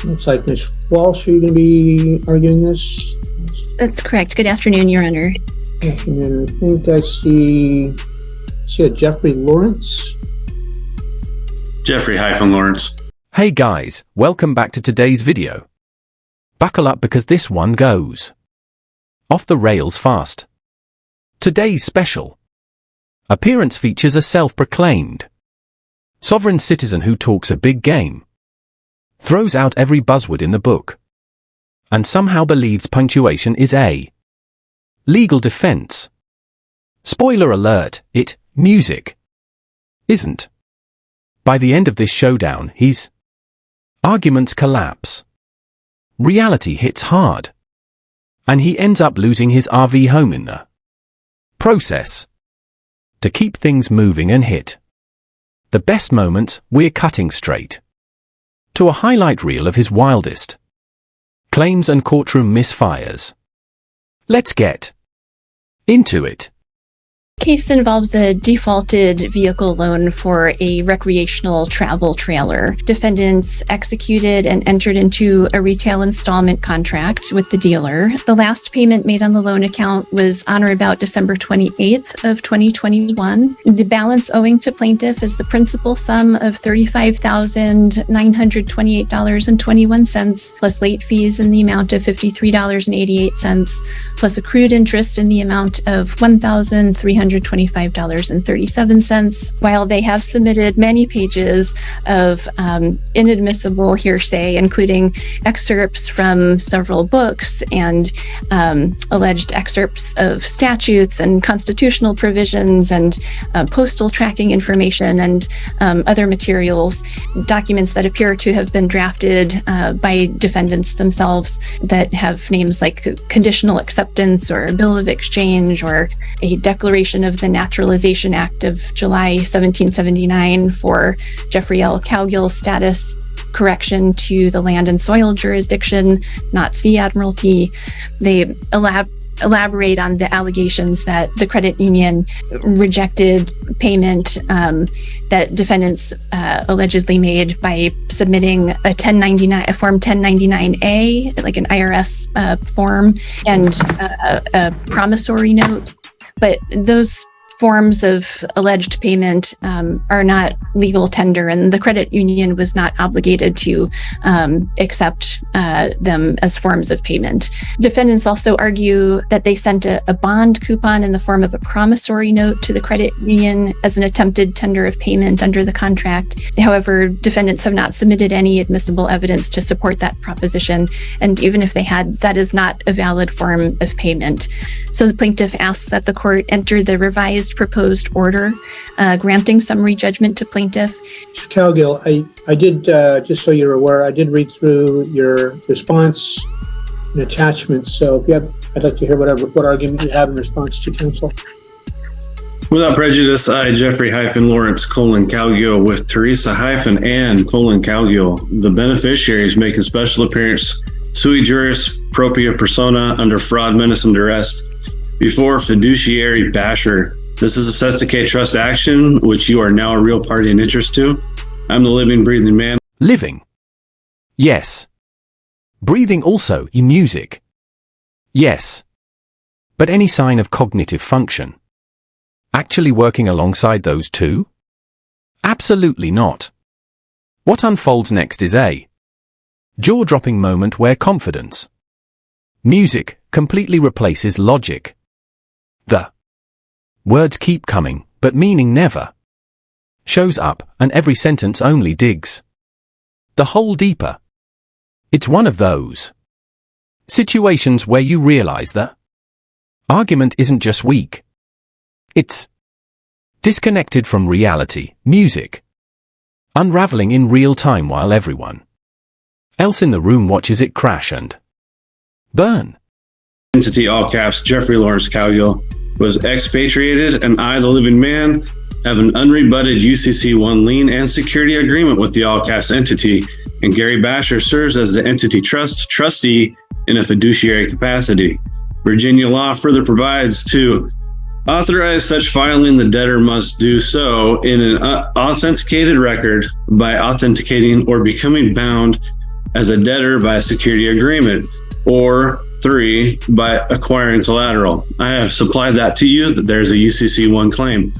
Looks like Ms. Walsh, are you going to be arguing this? That's correct. Good afternoon, Your Honor. Good afternoon. I think I see a Jeffrey Lawrence. Jeffrey-Lawrence. Hey guys, welcome back to today's video. Buckle up because this one goes off the rails fast. Today's special appearance features a self-proclaimed sovereign citizen who talks a big game, throws out every buzzword in the book, and somehow believes punctuation is a legal defense. Spoiler alert, music isn't. By the end of this showdown, his arguments collapse. Reality hits hard. And he ends up losing his RV home in the process. To keep things moving and hit the best moments, we're cutting straight to a highlight reel of his wildest claims and courtroom misfires. Let's get into it. Case involves a defaulted vehicle loan for a recreational travel trailer. Defendants executed and entered into a retail installment contract with the dealer. The last payment made on the loan account was on or about December 28th of 2021. The balance owing to plaintiff is the principal sum of $35,928.21 plus late fees in the amount of $53.88 plus accrued interest in the amount of $1,325.37. While they have submitted many pages of inadmissible hearsay, including excerpts from several books and alleged excerpts of statutes and constitutional provisions and postal tracking information and other materials, documents that appear to have been drafted by defendants themselves that have names like conditional acceptance or a bill of exchange or a declaration of the Naturalization Act of July 1779 for Jeffrey L. Cowgill's status correction to the land and soil jurisdiction, not sea admiralty. They elaborate on the allegations that the credit union rejected payment that defendants allegedly made by submitting a Form 1099-A, like an IRS form, and a promissory note. But those forms of alleged payment are not legal tender, and the credit union was not obligated to accept them as forms of payment. Defendants also argue that they sent a bond coupon in the form of a promissory note to the credit union as an attempted tender of payment under the contract. However, defendants have not submitted any admissible evidence to support that proposition, and even if they had, that is not a valid form of payment. So the plaintiff asks that the court enter the revised proposed order granting summary judgment to plaintiff. Mr. Cowgill, I did, just so you're aware, I did read through your response and attachments. So if you have, I'd like to hear what argument you have in response to counsel. Without prejudice, I, Jeffrey-Lawrence, Cowgill, with Teresa and Cowgill, the beneficiaries, make a special appearance sui juris propria persona under fraud, menace, and duress before fiduciary basher. This is a Sesticate Trust action, which you are now a real party in interest to. I'm the living, breathing man. Living. Yes. Breathing also, music. Yes. But any sign of cognitive function? Actually working alongside those two? Absolutely not. What unfolds next is a jaw-dropping moment where confidence, music, completely replaces logic. The words keep coming, but meaning never shows up, and every sentence only digs the hole deeper. It's one of those situations where you realize the argument isn't just weak. It's disconnected from reality, music, unraveling in real time while everyone else in the room watches it crash and burn. Entity, all caps, Jeffrey-Lawrence Cowgill, was expatriated, and I, the living man, have an unrebutted UCC-1 lien and security agreement with the all-caps entity, and Gary Basher serves as the entity trustee in a fiduciary capacity. Virginia law further provides to authorize such filing, the debtor must do so in an authenticated record by authenticating or becoming bound as a debtor by a security agreement, or 3, by acquiring collateral. I have supplied that to you, that there's a UCC1 claim.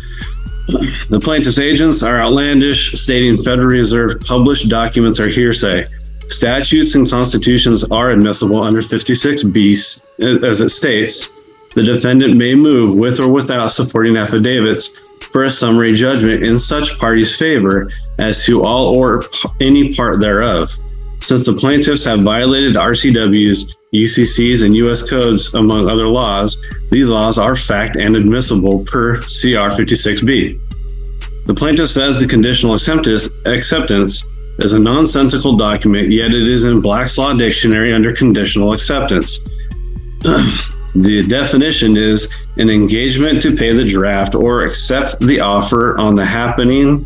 The plaintiff's agents are outlandish, stating Federal Reserve published documents are hearsay. Statutes and constitutions are admissible under 56B, as it states, the defendant may move with or without supporting affidavits for a summary judgment in such party's favor as to all or any part thereof. Since the plaintiffs have violated RCWs, UCCs, and U.S. codes, among other laws, these laws are fact and admissible per CR 56B. The plaintiff says the conditional acceptance is a nonsensical document, yet it is in Black's Law Dictionary under conditional acceptance. The definition is an engagement to pay the draft or accept the offer on the happening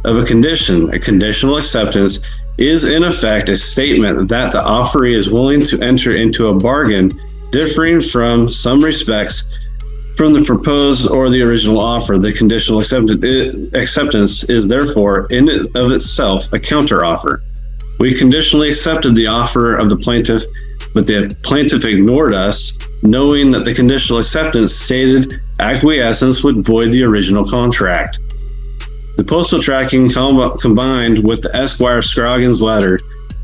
of a condition. A conditional acceptance is in effect a statement that the offeree is willing to enter into a bargain differing from some respects from the proposed or the original offer. The conditional acceptance is therefore in and of itself a counteroffer. We conditionally accepted the offer of the plaintiff, but the plaintiff ignored us, knowing that the conditional acceptance stated acquiescence would void the original contract. The postal tracking combined with the Esquire Scroggins letter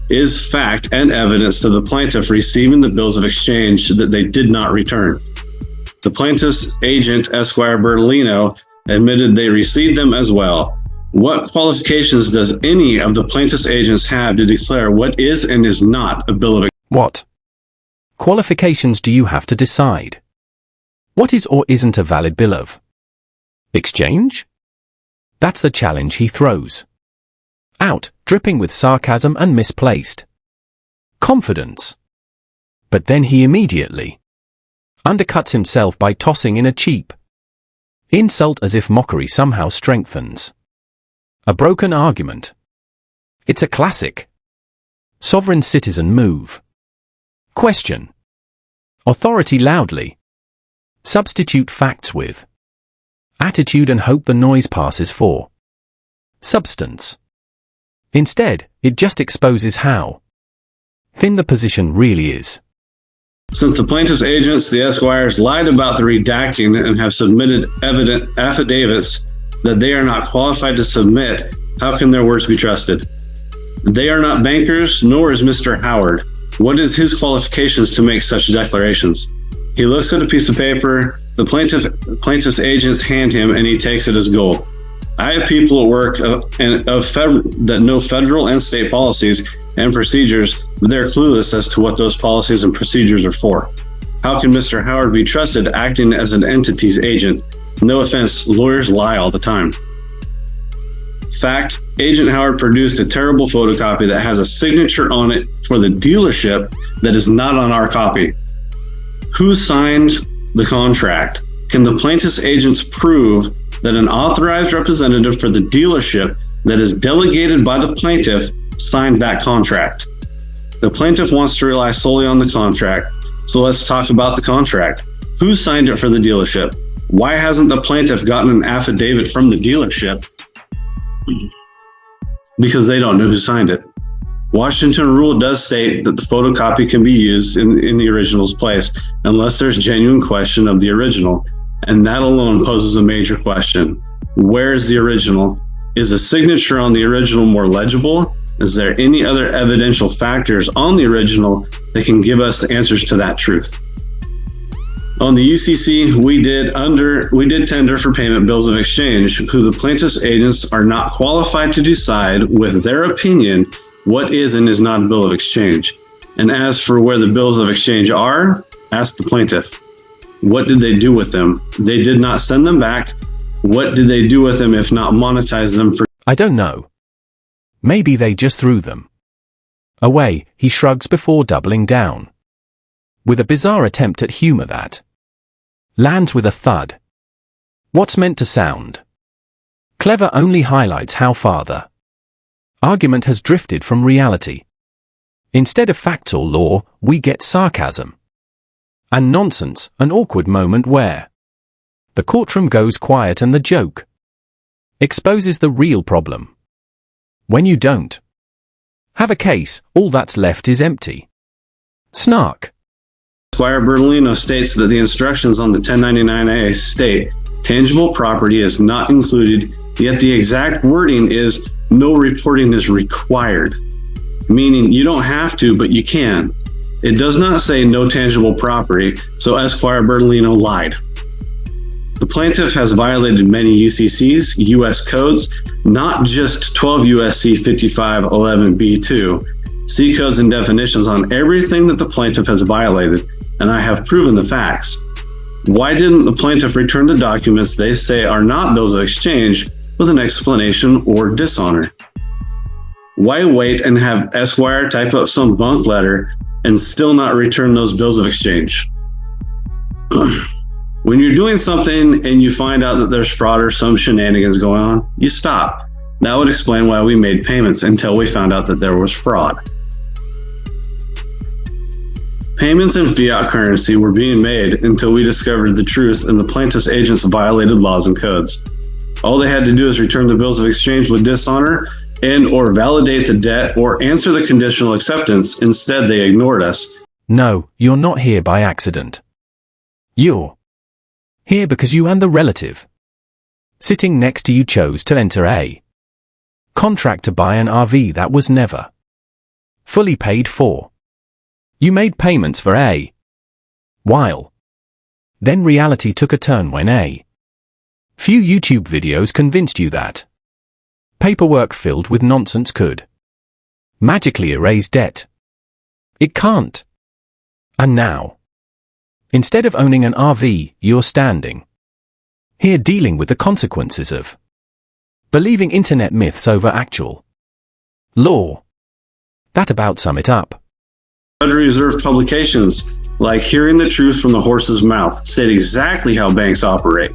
is fact and evidence to the plaintiff receiving the bills of exchange that they did not return. The plaintiff's agent, Esquire Bertolino, admitted they received them as well. What qualifications does any of the plaintiff's agents have to declare what is and is not a bill of exchange? What qualifications do you have to decide? What is or isn't a valid bill of exchange? That's the challenge he throws out, dripping with sarcasm and misplaced confidence. But then he immediately undercuts himself by tossing in a cheap insult as if mockery somehow strengthens a broken argument. It's a classic sovereign citizen move. Question authority loudly. Substitute facts with attitude and hope the noise passes for substance. Instead, it just exposes how thin the position really is. Since the plaintiff's agents, the Esquires, lied about the redacting and have submitted evident affidavits that they are not qualified to submit, how can their words be trusted? They are not bankers, nor is Mr. Howard. What is his qualifications to make such declarations? He looks at a piece of paper, the plaintiff's agents hand him, and he takes it as gold. I have people at work that know federal and state policies and procedures, but they're clueless as to what those policies and procedures are for. How can Mr. Howard be trusted acting as an entity's agent? No offense, lawyers lie all the time. Fact, Agent Howard produced a terrible photocopy that has a signature on it for the dealership that is not on our copy. Who signed the contract? Can the plaintiff's agents prove that an authorized representative for the dealership that is delegated by the plaintiff signed that contract? The plaintiff wants to rely solely on the contract, so let's talk about the contract. Who signed it for the dealership? Why hasn't the plaintiff gotten an affidavit from the dealership? Because they don't know who signed it. Washington rule does state that the photocopy can be used in the original's place unless there's genuine question of the original, and that alone poses a major question. Where is the original? Is the signature on the original more legible? Is there any other evidential factors on the original that can give us the answers to that truth? On the UCC, we did tender for payment bills of exchange, who the plaintiff's agents are not qualified to decide with their opinion what is and is not a bill of exchange. And as for where the bills of exchange are, ask the plaintiff. What did they do with them? They did not send them back. What did they do with them if not monetize them for? I don't know. Maybe they just threw them away, he shrugs before doubling down with a bizarre attempt at humor that lands with a thud. What's meant to sound clever only highlights how far the argument has drifted from reality. Instead of facts or law, we get sarcasm and nonsense, an awkward moment where the courtroom goes quiet and the joke exposes the real problem. When you don't Have a case, all that's left is empty. Snark. Esquire Bertolino states that the instructions on the 1099-A state tangible property is not included, yet the exact wording is no reporting is required, meaning you don't have to, but you can. It does not say no tangible property, so Esquire Bertolino lied. The plaintiff has violated many UCCs, U.S. codes, not just 12 U.S.C. 5511B2, C codes and definitions on everything that the plaintiff has violated, and I have proven the facts. Why didn't the plaintiff return the documents they say are not those of exchange with an explanation or dishonor? Why wait and have Esquire type up some bunk letter and still not return those bills of exchange? When you're doing something and you find out that there's fraud or some shenanigans going on, you stop. That would explain why we made payments until we found out that there was fraud. Payments in fiat currency were being made until we discovered the truth and the plaintiff's agents violated laws and codes. All they had to do is return the bills of exchange with dishonor and or validate the debt or answer the conditional acceptance. Instead, they ignored us. No, you're not here by accident. You're here because you and the relative sitting next to you chose to enter a contract to buy an RV that was never fully paid for. You made payments for a while. Then reality took a turn when a few YouTube videos convinced you that paperwork filled with nonsense could magically erase debt. It can't. And now, instead of owning an RV, you're standing here dealing with the consequences of believing internet myths over actual law. That about sum it up. Federal Reserve publications like Hearing the Truth from the Horse's Mouth state exactly how banks operate.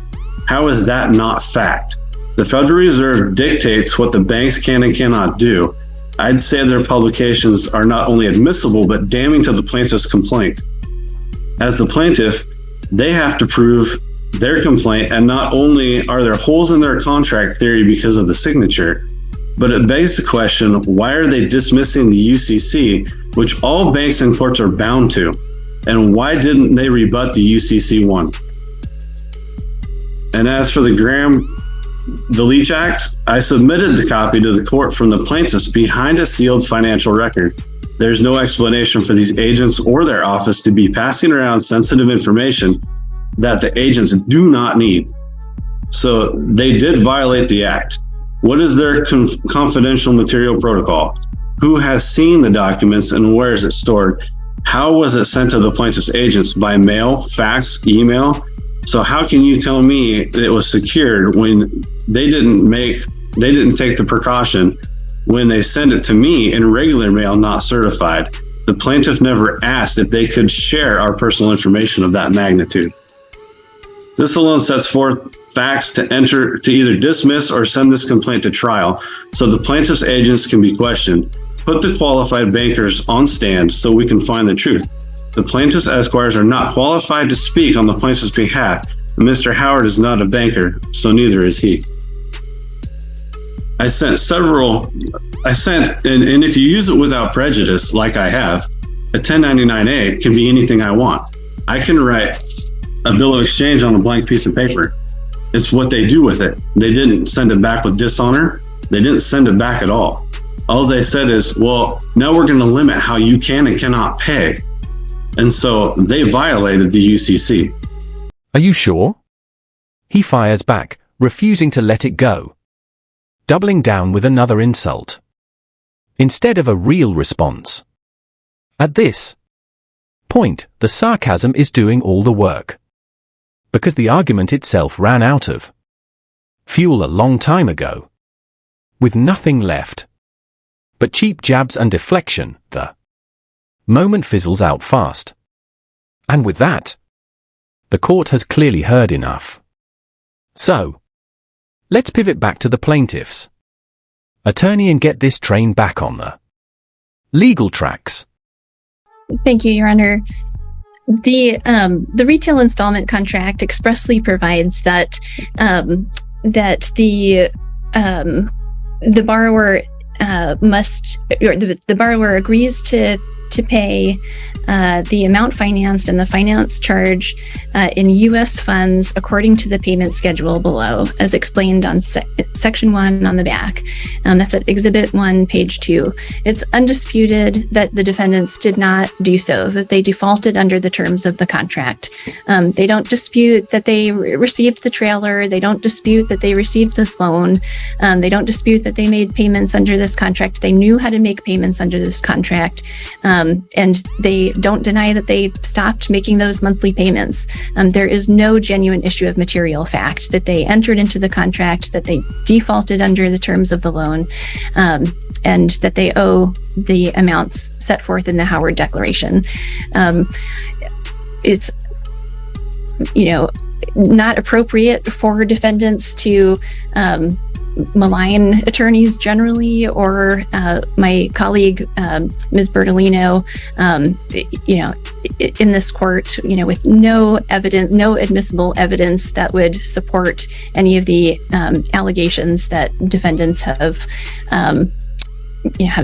How is that not fact? The Federal Reserve dictates what the banks can and cannot do. I'd say their publications are not only admissible, but damning to the plaintiff's complaint. As the plaintiff, they have to prove their complaint, and not only are there holes in their contract theory because of the signature, but it begs the question, why are they dismissing the UCC, which all banks and courts are bound to? And why didn't they rebut the UCC one? And as for the Leach Act, I submitted the copy to the court from the plaintiffs behind a sealed financial record. There's no explanation for these agents or their office to be passing around sensitive information that the agents do not need. So they did violate the act. What is their confidential material protocol? Who has seen the documents and where is it stored? How was it sent to the plaintiff's agents? By mail, fax, email? So how can you tell me that it was secured when they didn't take the precaution when they send it to me in regular mail, not certified? The plaintiff never asked if they could share our personal information of that magnitude. This alone sets forth facts to either dismiss or send this complaint to trial, so the plaintiff's agents can be questioned. Put the qualified bankers on stand so we can find the truth. The plaintiff's esquires are not qualified to speak on the plaintiff's behalf. Mr. Howard is not a banker, so neither is he. I sent, and if you use it without prejudice, like I have, a 1099-A can be anything I want. I can write a bill of exchange on a blank piece of paper. It's what they do with it. They didn't send it back with dishonor. They didn't send it back at all. All they said is, well, now we're going to limit how you can and cannot pay. And so they violated the UCC. Are you sure? He fires back, refusing to let it go, doubling down with another insult, instead of a real response. At this point, the sarcasm is doing all the work, because the argument itself ran out of fuel a long time ago. With nothing left but cheap jabs and deflection, the moment fizzles out fast. And with that, the court has clearly heard enough. So, let's pivot back to the plaintiff's attorney and get this train back on the legal tracks. Thank you, Your Honor. The retail installment contract expressly provides that the borrower the borrower agrees to pay the amount financed and the finance charge in U.S. funds according to the payment schedule below, as explained on section 1 on the back. That's at Exhibit 1, page 2. It's undisputed that the defendants did not do so, that they defaulted under the terms of the contract. They don't dispute that they received the trailer. They don't dispute that they received this loan. They don't dispute that they made payments under this contract. They knew how to make payments under this contract. And they don't deny that they stopped making those monthly payments. There is no genuine issue of material fact that they entered into the contract, that they defaulted under the terms of the loan, and that they owe the amounts set forth in the Howard Declaration. It's, not appropriate for defendants to malign attorneys generally, or my colleague, Ms. Bertolino, in this court, with no evidence, no admissible evidence that would support any of the allegations that defendants have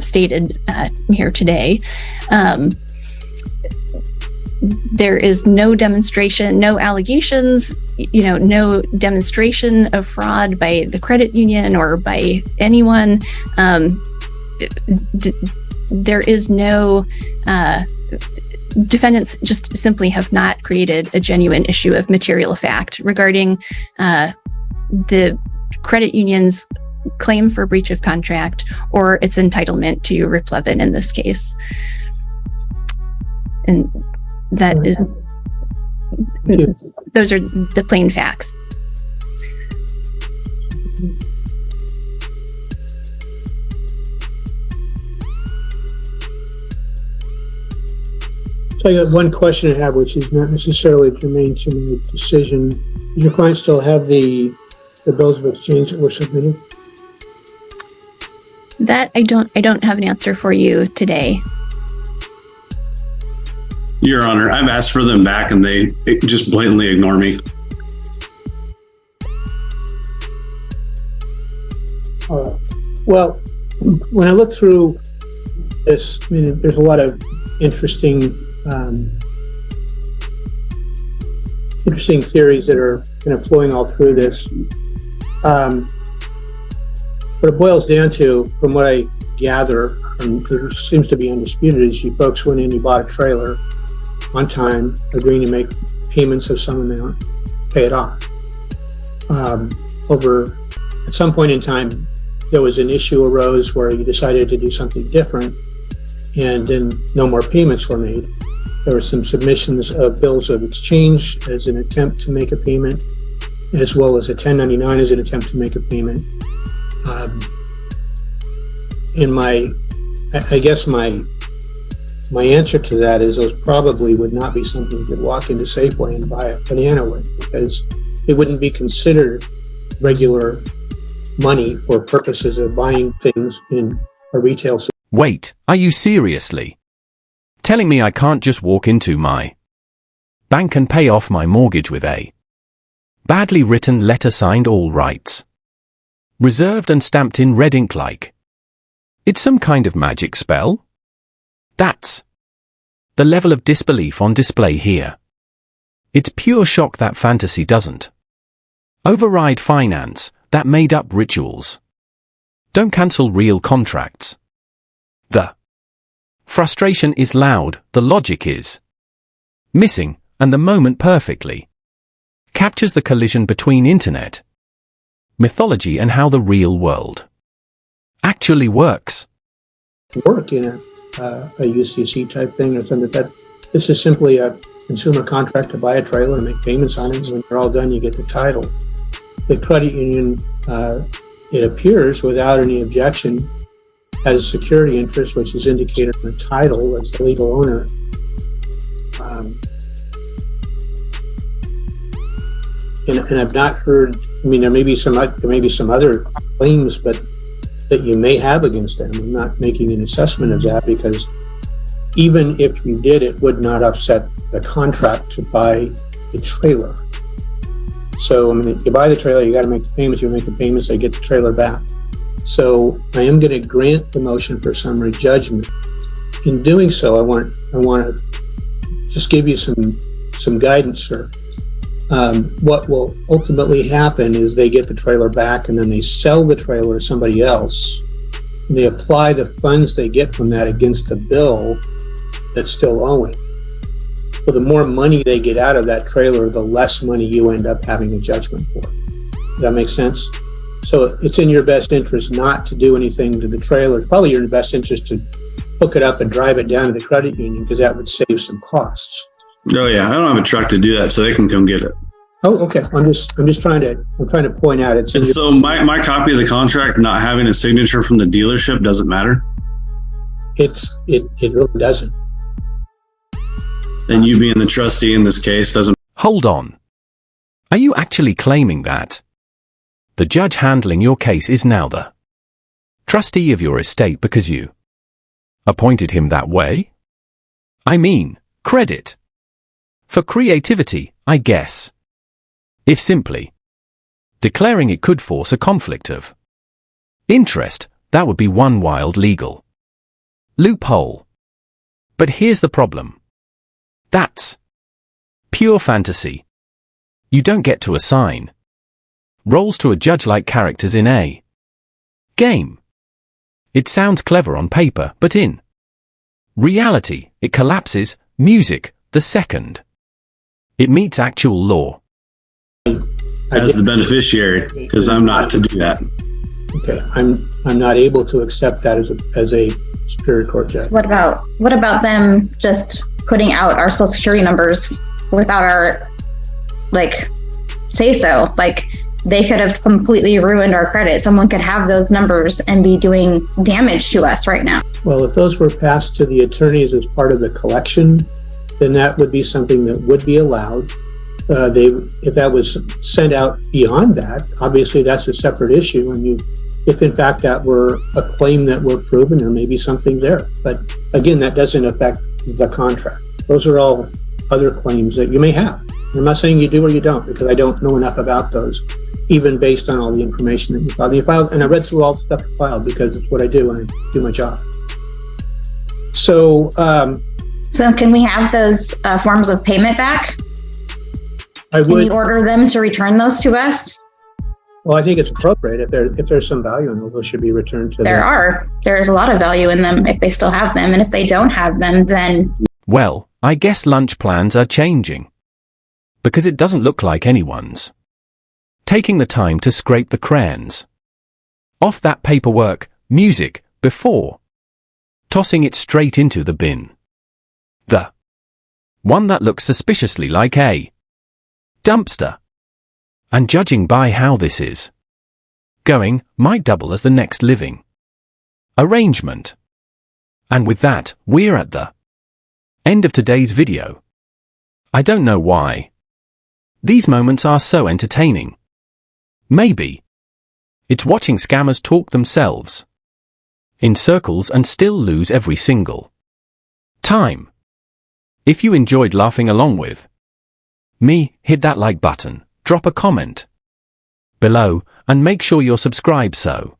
stated here today. There is no demonstration, no allegations, no demonstration of fraud by the credit union or by anyone. There is no, defendants just simply have not created a genuine issue of material fact regarding the credit union's claim for breach of contract or its entitlement to replevin in this case. And that is, those are the plain facts. So I got one question I have, which is not necessarily germane to my decision. Does your client still have the bills of exchange that were submitted? That I don't have an answer for you today. Your Honor, I've asked for them back and they just blatantly ignore me. All right. Well, when I look through this, there's a lot of interesting theories that are kind of flowing all through this. What it boils down to, from what I gather, and there seems to be undisputed, is you folks went in, you bought a trailer on time, agreeing to make payments of some amount, pay it off. At some point in time, there was an issue arose where you decided to do something different, and then no more payments were made. There were some submissions of bills of exchange as an attempt to make a payment, as well as a 1099 as an attempt to make a payment. I guess my answer to that is those probably would not be something you could walk into Safeway and buy a banana with, because it wouldn't be considered regular money for purposes of buying things in a retail store. Wait, are you seriously telling me I can't just walk into my bank and pay off my mortgage with a badly written letter signed all rights reserved and stamped in red ink like it's some kind of magic spell? That's the level of disbelief on display here. It's pure shock that fantasy doesn't override finance, that made-up rituals don't cancel real contracts. The frustration is loud, the logic is missing, and the moment perfectly captures the collision between internet mythology and how the real world actually works. Work in a UCC type thing or something like that. This is simply a consumer contract to buy a trailer and make payments on it. When you're all done, you get the title. The credit union, it appears, without any objection, has a security interest, which is indicated in the title as the legal owner. And I've not heard. There may be some other claims, but that you may have against them. I'm not making an assessment of that, because even if you did, it would not upset the contract to buy the trailer. So, you buy the trailer, you got to make the payments. You make the payments, they get the trailer back. So I am going to grant the motion for summary judgment. In doing so, I want to just give you some guidance, sir. What will ultimately happen is they get the trailer back and then they sell the trailer to somebody else. They apply the funds they get from that against the bill that's still owing. So the more money they get out of that trailer, the less money you end up having a judgment for. Does that make sense? So it's in your best interest not to do anything to the trailer. It's probably in your best interest to hook it up and drive it down to the credit union, because that would save some costs. Oh yeah, I don't have a truck to do that, so they can come get it. Oh, okay. I'm just trying to point out it's. And so my copy of the contract not having a signature from the dealership doesn't matter. It really doesn't. And you being the trustee in this case doesn't. Hold on. Are you actually claiming that the judge handling your case is now the trustee of your estate because you appointed him that way? I mean, credit for creativity, I guess. If simply declaring it could force a conflict of interest, that would be one wild legal loophole. But here's the problem. That's pure fantasy. You don't get to assign roles to a judge-like characters in a game. It sounds clever on paper, but in reality, it collapses music the second it meets actual law. As the beneficiary, because I'm not to do that. Okay, I'm not able to accept that as a Superior Court judge. So what about them just putting out our social security numbers without our say so? Like, they could have completely ruined our credit. Someone could have those numbers and be doing damage to us right now. Well, if those were passed to the attorneys as part of the collection, then that would be something that would be allowed. If that was sent out beyond that, obviously that's a separate issue. And if in fact that were a claim that were proven, there may be something there. But again, that doesn't affect the contract. Those are all other claims that you may have. I'm not saying you do or you don't, because I don't know enough about those, even based on all the information that you filed. And I read through all the stuff you filed because it's what I do when I do my job. So can we have those forms of payment back? Can you order them to return those to us? Well, I think it's appropriate. If there's some value in those should be returned to them. There's a lot of value in them if they still have them. And if they don't have them, then... Well, I guess lunch plans are changing. Because it doesn't look like anyone's taking the time to scrape the crayons off that paperwork, music, before tossing it straight into the bin. The one that looks suspiciously like a dumpster. And judging by how this is going, might double as the next living arrangement. And with that, we're at the end of today's video. I don't know why these moments are so entertaining. Maybe it's watching scammers talk themselves in circles and still lose every single time. If you enjoyed laughing along with me, hit that like button, drop a comment below, and make sure you're subscribed so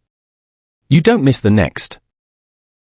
you don't miss the next